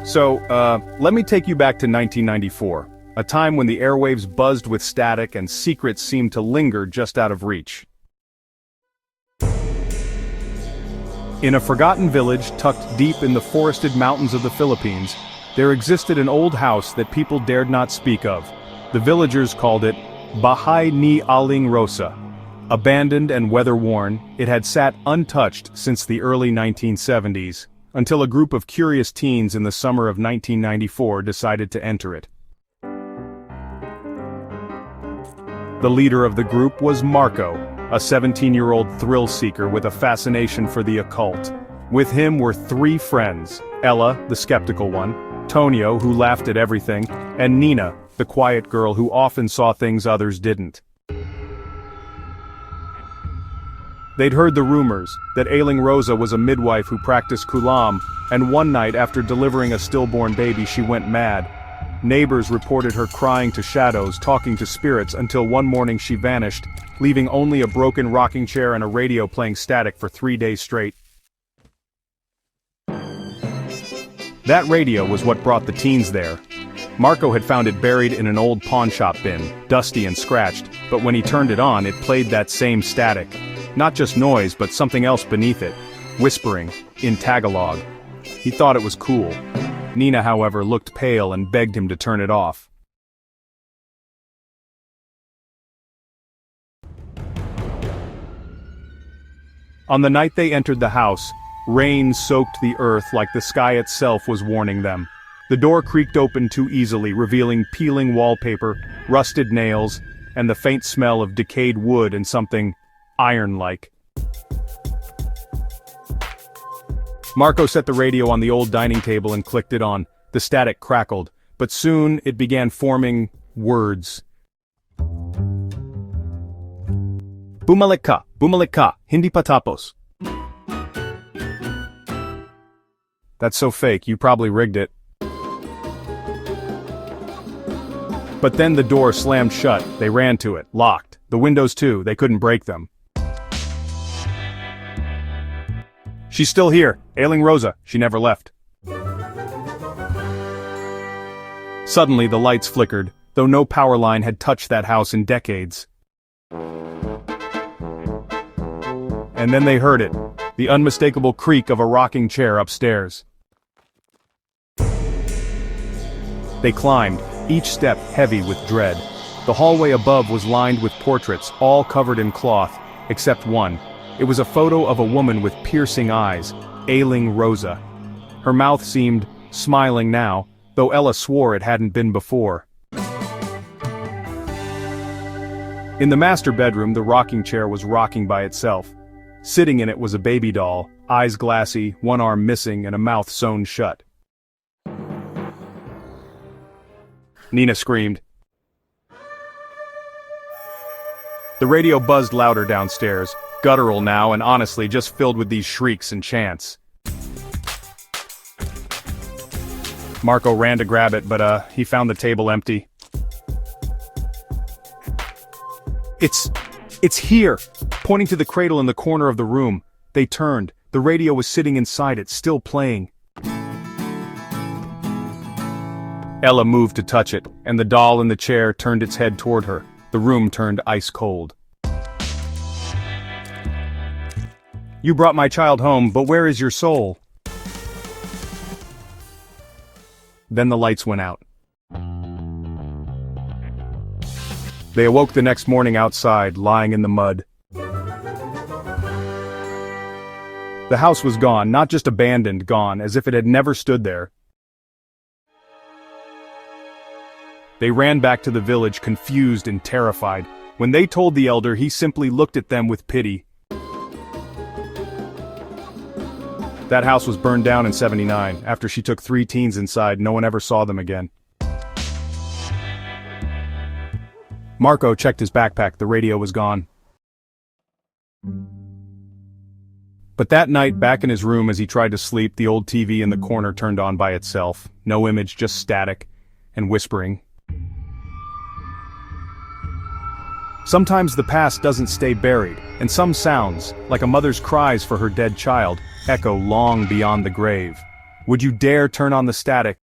Let me take you back to 1994, a time when the airwaves buzzed with static and secrets seemed to linger just out of reach. In a forgotten village tucked deep in the forested mountains of the Philippines, there existed an old house that people dared not speak of. The villagers called it Bahay ni Aling Rosa. Abandoned and weather-worn, it had sat untouched since the early 1970s, until a group of curious teens in the summer of 1994 decided to enter it. The leader of the group was Marco, a 17-year-old thrill-seeker with a fascination for the occult. With him were three friends: Ella, the skeptical one, Tonio, who laughed at everything, and Nina, the quiet girl who often saw things others didn't. They'd heard the rumors that Ailing Rosa was a midwife who practiced Kulam, and one night after delivering a stillborn baby she went mad. Neighbors reported her crying to shadows, talking to spirits, until one morning she vanished, leaving only a broken rocking chair and a radio playing static for 3 days straight. That radio was what brought the teens there. Marco had found it buried in an old pawnshop bin, dusty and scratched, but when he turned it on, it played that same static. Not just noise, but something else beneath it, whispering, in Tagalog. He thought it was cool. Nina, however, looked pale and begged him to turn it off. On the night they entered the house, rain soaked the earth like the sky itself was warning them. The door creaked open too easily, revealing peeling wallpaper, rusted nails, and the faint smell of decayed wood and something iron-like. Marco set the radio on the old dining table and clicked it on. The static crackled, but soon it began forming words. Bumalik ka, hindi patapos. That's so fake, you probably rigged it. But then the door slammed shut. They ran to it, locked. The windows too, they couldn't break them. She's still here, Ailing Rosa, she never left. Suddenly the lights flickered, though no power line had touched that house in decades. And then they heard it, the unmistakable creak of a rocking chair upstairs. They climbed, each step heavy with dread. The hallway above was lined with portraits, all covered in cloth, except one. It was a photo of a woman with piercing eyes, Ailing Rosa. Her mouth seemed smiling now, though Ella swore it hadn't been before. In the master bedroom, the rocking chair was rocking by itself. Sitting in it was a baby doll, eyes glassy, one arm missing, and a mouth sewn shut. Nina screamed. The radio buzzed louder downstairs, guttural now and honestly just filled with these shrieks and chants. Marco ran to grab it, but he found the table empty. It's here, pointing to the cradle in the corner of the room. They turned. The radio was sitting inside it, still playing. Ella moved to touch it, and the doll in the chair turned its head toward her. The room turned ice cold. You brought my child home, but where is your soul? Then the lights went out. They awoke the next morning outside, lying in the mud. The house was gone, not just abandoned, gone, as if it had never stood there. They ran back to the village, confused and terrified. When they told the elder, he simply looked at them with pity. That house was burned down in '79. After she took 3 teens inside, no one ever saw them again. Marco checked his backpack. The radio was gone. But that night, back in his room as he tried to sleep, the old TV in the corner turned on by itself. No image, just static and whispering. Sometimes the past doesn't stay buried, and some sounds, like a mother's cries for her dead child, echo long beyond the grave. Would you dare turn on the static?